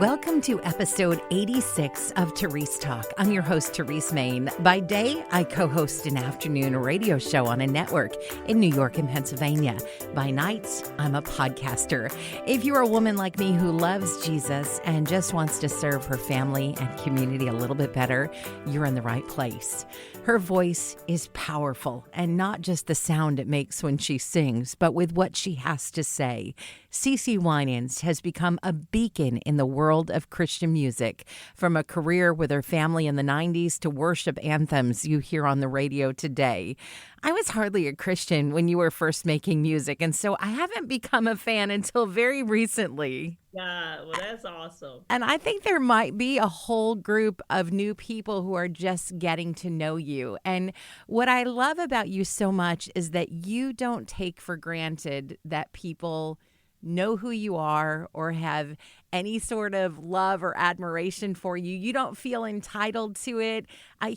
Welcome to episode 86 of Terese Talk. I'm your host, Terese Main. By day, I co-host an afternoon radio show on a network in New York and Pennsylvania. By nights, I'm a podcaster. If you're a woman like me who loves Jesus and just wants to serve her family and community a little bit better, you're in the right place. Her voice is powerful, and not just the sound it makes when she sings, but with what she has to say. CeCe Winans has become a beacon in the world of Christian music, from a career with her family in the 90s to worship anthems you hear on the radio today. I was hardly a Christian when you were first making music, and so I haven't become a fan until very recently. Yeah, well, that's awesome. And I think there might be a whole group of new people who are just getting to know you. And what I love about you so much is that you don't take for granted that people know who you are or have any sort of love or admiration for you. You don't feel entitled to it.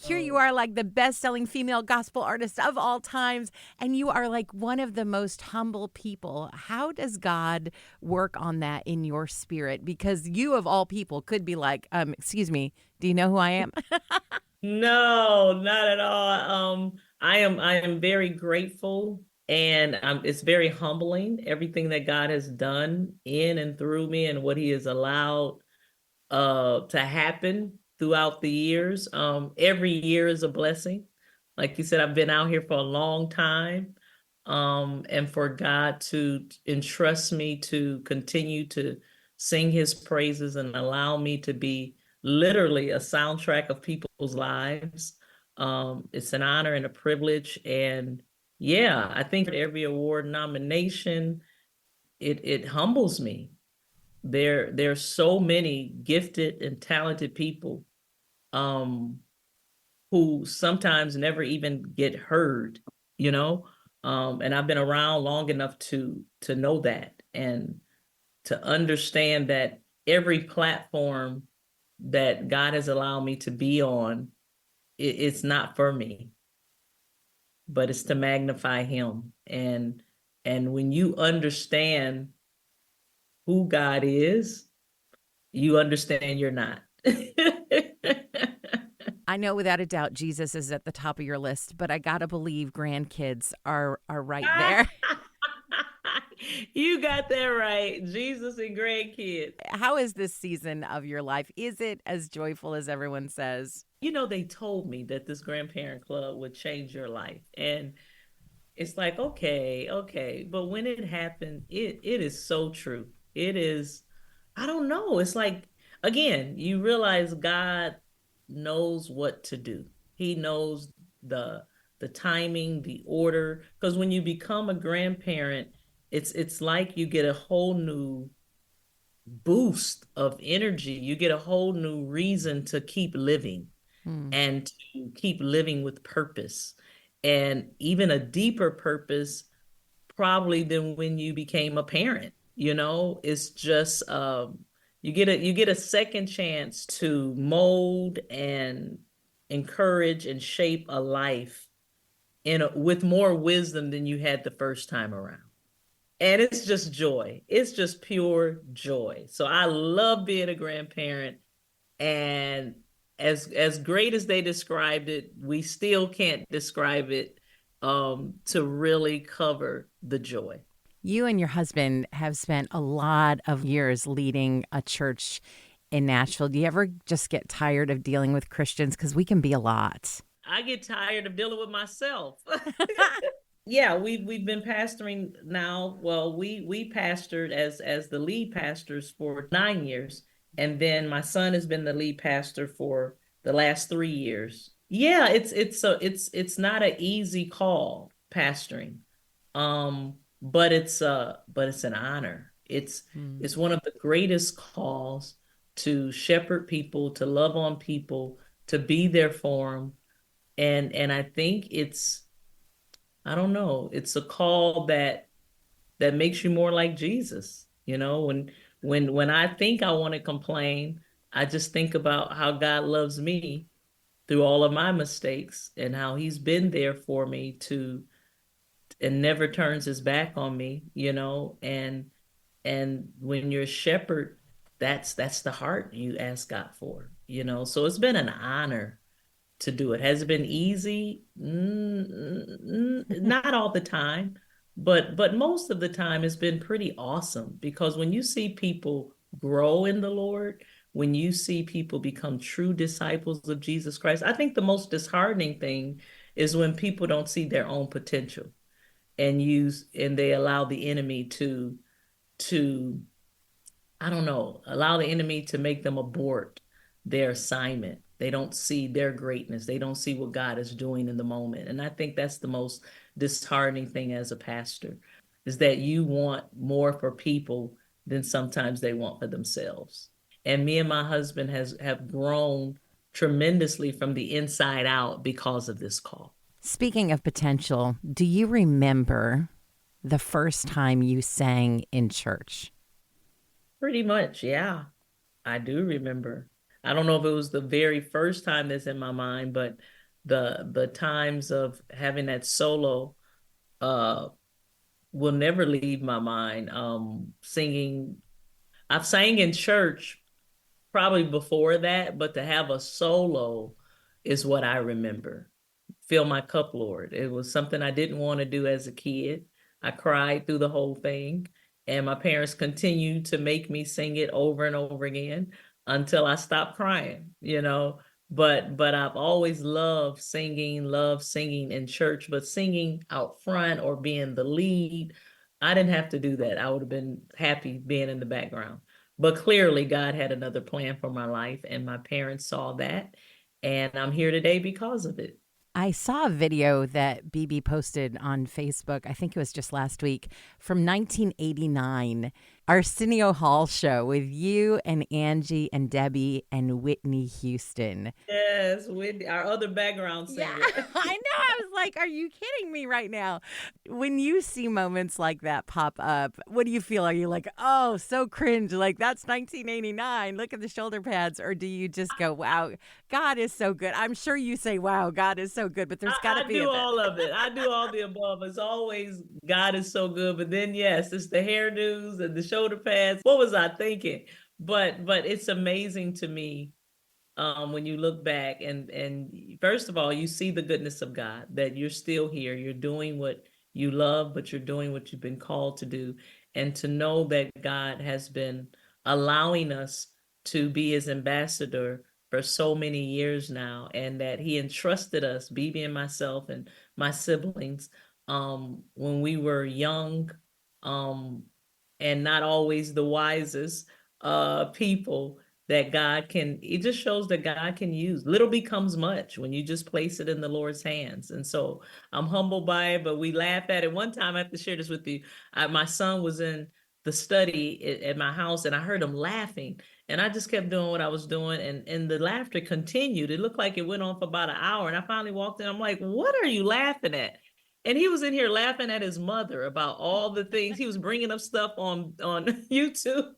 Here you are, like the best-selling female gospel artist of all times, and you are like one of the most humble people. How does God work on that in your spirit? Because you, of all people, could be like, excuse me, do you know who I am? No, not at all. I am very grateful, and it's very humbling, everything that God has done in and through me and what he has allowed to happen throughout the years. Every year is a blessing. Like you said, I've been out here for a long time. And for God to entrust me to continue to sing his praises and allow me to be literally a soundtrack of people's lives. It's an honor and a privilege. And yeah, I think every award nomination, it humbles me. There's so many gifted and talented people um, who sometimes never even get heard, you know. And I've been around long enough to know that and to understand that every platform that God has allowed me to be on, it's not for me, but it's to magnify him. And when you understand who God is, you understand you're not. I know without a doubt Jesus is at the top of your list, but I gotta believe grandkids are right there. You got that right. Jesus and grandkids. How is this season of your life? Is it as joyful as everyone says? You know, they told me that this grandparent club would change your life. And it's like, okay, okay. But when it happened, it is so true. It is, I don't know. It's like, again, you realize God knows what to do. He knows the the timing, the order. Because when you become a grandparent, it's like you get a whole new boost of energy. You get a whole new reason to keep living Hmm. and to keep living with purpose, and even a deeper purpose probably than when you became a parent. It's just you get a second chance to mold and encourage and shape a life with more wisdom than you had the first time around. And it's just joy. It's just pure joy. So I love being a grandparent. And as great as they described it, we still can't describe it to really cover the joy. You and your husband have spent a lot of years leading a church in Nashville. Do you ever just get tired of dealing with Christians? Because we can be a lot. I get tired of dealing with myself. Yeah, we've been pastoring now. Well, we pastored as the lead pastors for 9 years, and then my son has been the lead pastor for the last 3 years. Yeah, it's not an easy call pastoring, but it's an honor. Hmm. It's one of the greatest calls to shepherd people, to love on people, to be there for them, and I think I don't know. It's a call that makes you more like Jesus. When I think I want to complain, I just think about how God loves me through all of my mistakes and how he's been there for me to and never turns his back on me. And when you're a shepherd, that's the heart you ask God for, So it's been an honor to do it. Has it been easy? Not all the time, but most of the time it's been pretty awesome because when you see people grow in the Lord, when you see people become true disciples of Jesus Christ, I think the most disheartening thing is when people don't see their own potential and they allow the enemy to I don't know, allow the enemy to make them abort their assignment. They don't see their greatness. They don't see what God is doing in the moment. And I think that's the most disheartening thing as a pastor is that you want more for people than sometimes they want for themselves. And me and my husband have grown tremendously from the inside out because of this call. Speaking of potential, do you remember the first time you sang in church? Pretty much, yeah. I do remember. I don't know if it was the very first time that's in my mind, but the times of having that solo uh will never leave my mind. Singing, I've sang in church probably before that, but to have a solo is what I remember. Fill my cup, Lord. It was something I didn't want to do as a kid. I cried through the whole thing, and my parents continued to make me sing it over and over again until I stopped crying. But I've always loved singing in church, but singing out front or being the lead, I didn't have to do that. I would have been happy being in the background. But clearly, God had another plan for my life, and my parents saw that, and I'm here today because of it. I saw a video that BB posted on Facebook, I think it was just last week, from 1989, Arsenio Hall show with you and Angie and Debbie and Whitney Houston. Yes, Whitney, our other background Yeah, singer. I know. I was like, are you kidding me right now? When you see moments like that pop up, what do you feel? Are you like, oh, so cringe? Like, that's 1989. Look at the shoulder pads. Or do you just go, wow, God is so good? I'm sure you say, wow, God is so good, but there's got to I be a do bit. all of it. I do all the above. It's always God is so good. But then yes, it's the hairdos and the shoulder pads. What was I thinking? But it's amazing to me when you look back and first of all, you see the goodness of God, that you're still here. You're doing what you love, but you're doing what you've been called to do. And to know that God has been allowing us to be his ambassador for so many years now, and that he entrusted us, BB and myself and my siblings, when we were young, um, and not always the wisest people, that God can, it just shows that God can use. Little becomes much when you just place it in the Lord's hands. And so I'm humbled by it, but we laugh at it. One time, I have to share this with you. My son was in the study at my house, and I heard him laughing. And I just kept doing what I was doing, and the laughter continued. It looked like it went on for about an hour. And I finally walked in. I'm like, what are you laughing at? And he was in here laughing at his mother about all the things. He was bringing up stuff on YouTube.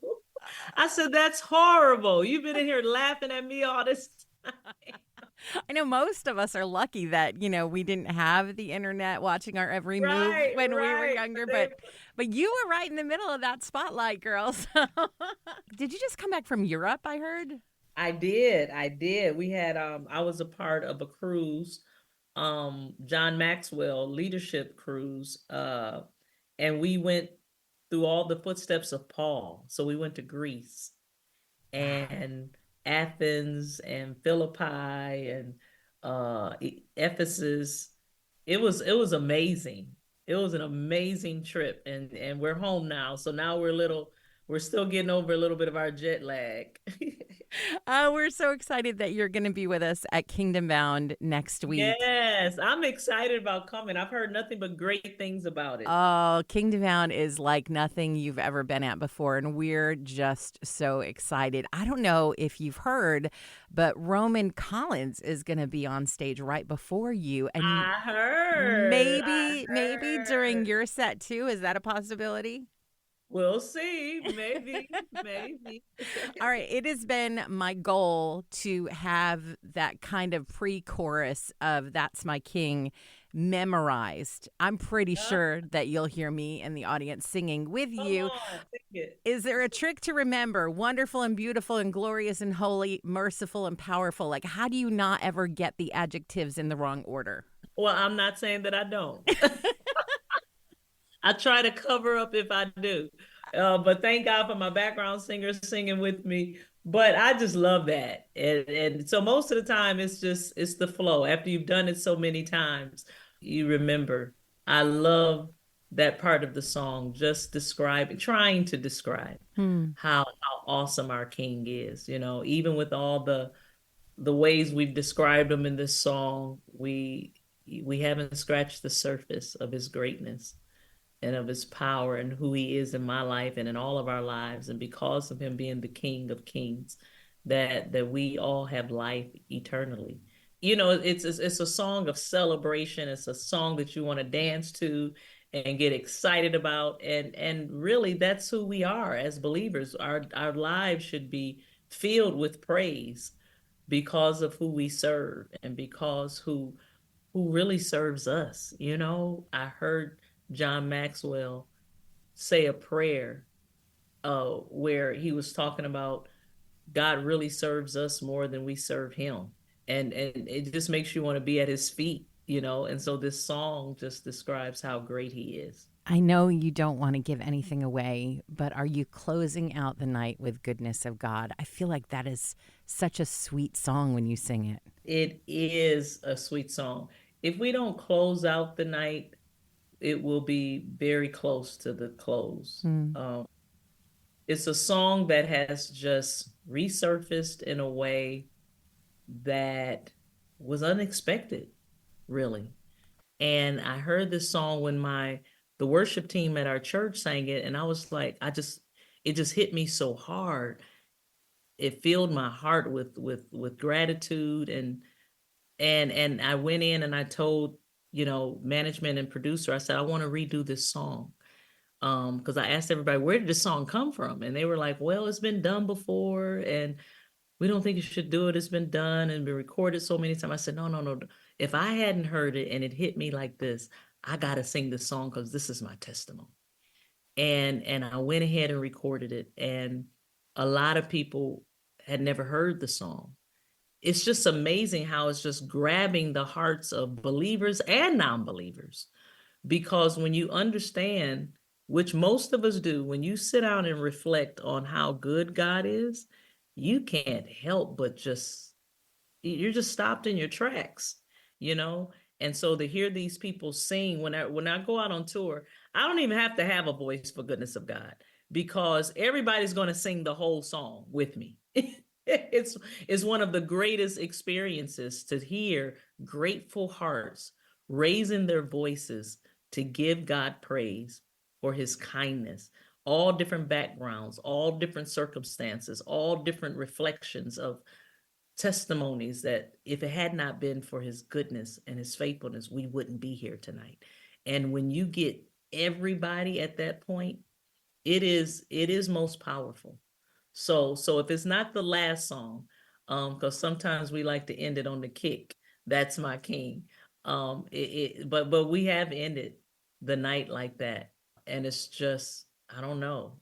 I said, that's horrible. You've been in here laughing at me all this time. I know most of us are lucky that, we didn't have the internet watching our every move Right, when we were right. younger, but you were right in the middle of that spotlight, girls. Did you just come back from Europe, I heard? I did. We had I was a part of a cruise, John Maxwell leadership cruise, and we went through all the footsteps of Paul. So we went to Greece and Athens and Philippi and Ephesus. It was amazing. It was an amazing trip, and we're home now. So now we're still getting over a little bit of our jet lag. We're so excited that you're going to be with us at Kingdom Bound next week. Yes, I'm excited about coming. I've heard nothing but great things about it. Oh, Kingdom Bound is like nothing you've ever been at before, and we're just so excited. I don't know if you've heard, but Roman Collins is going to be on stage right before you, and I heard. maybe during your set too. Is that a possibility? We'll see. Maybe, maybe. All right. It has been my goal to have that kind of pre-chorus of That's My King memorized. I'm pretty sure that you'll hear me in the audience singing with Come you. on, sing it. Is there a trick to remember wonderful and beautiful and glorious and holy, merciful and powerful? Like, how do you not ever get the adjectives in the wrong order? Well, I'm not saying that I don't. I try to cover up if I do. But thank God for my background singers singing with me. But I just love that. And so most of the time it's the flow. After you've done it so many times, you remember. I love that part of the song, just trying to describe how awesome our King is. Even with all the ways we've described him in this song, we haven't scratched the surface of his greatness and of his power and who he is in my life and in all of our lives. And because of him being the King of Kings, that we all have life eternally. It's a song of celebration. It's a song that you want to dance to and get excited about. And really that's who we are as believers. Our lives should be filled with praise because of who we serve and because who really serves us. I heard John Maxwell say a prayer where he was talking about God really serves us more than we serve him. And it just makes you want to be at his feet. And so this song just describes how great he is. I know you don't want to give anything away, but are you closing out the night with Goodness of God? I feel like that is such a sweet song when you sing it. It is a sweet song. If we don't close out the night, it will be very close to the close. It's a song that has just resurfaced in a way that was unexpected, really. And I heard this song when the worship team at our church sang it, and I was like, it just hit me so hard. It filled my heart with gratitude, and I went in and I told management and producer, I said, I want to redo this song. Because I asked everybody, where did this song come from? And they were like, well, it's been done before, and we don't think you should do it. It's been done and been recorded so many times. I said, no. If I hadn't heard it and it hit me like this, I got to sing this song because this is my testimony. And I went ahead and recorded it. And a lot of people had never heard the song. It's just amazing how it's just grabbing the hearts of believers and non-believers. Because when you understand, which most of us do, when you sit down and reflect on how good God is, you can't help but you're just stopped in your tracks, And so to hear these people sing, when I go out on tour, I don't even have to have a voice for Goodness of God, because everybody's going to sing the whole song with me. It's one of the greatest experiences to hear grateful hearts raising their voices to give God praise for his kindness, all different backgrounds, all different circumstances, all different reflections of testimonies that if it had not been for his goodness and his faithfulness, we wouldn't be here tonight. And when you get everybody at that point, it is most powerful. So if it's not the last song, because sometimes we like to end it on the kick, that's my King. But we have ended the night like that. And it's just, I don't know,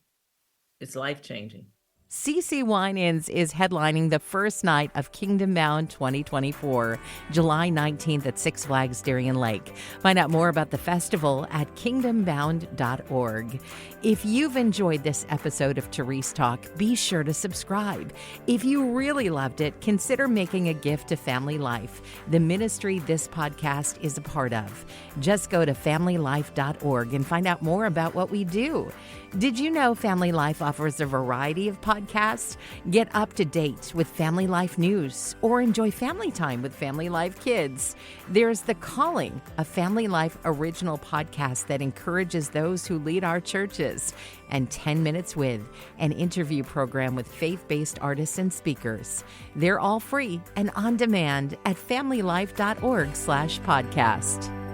it's life-changing. CeCe Winans is headlining the first night of Kingdom Bound 2024, July 19th at Six Flags Darien Lake. Find out more about the festival at kingdombound.org. If you've enjoyed this episode of Terese Talk, be sure to subscribe. If you really loved it, consider making a gift to Family Life, the ministry this podcast is a part of. Just go to familylife.org and find out more about what we do. Did you know Family Life offers a variety of podcasts? Get up to date with Family Life news or enjoy family time with Family Life kids. There's The Calling, a Family Life original podcast that encourages those who lead our churches, and 10 Minutes With, an interview program with faith-based artists and speakers. They're all free and on demand at familylife.org/podcast.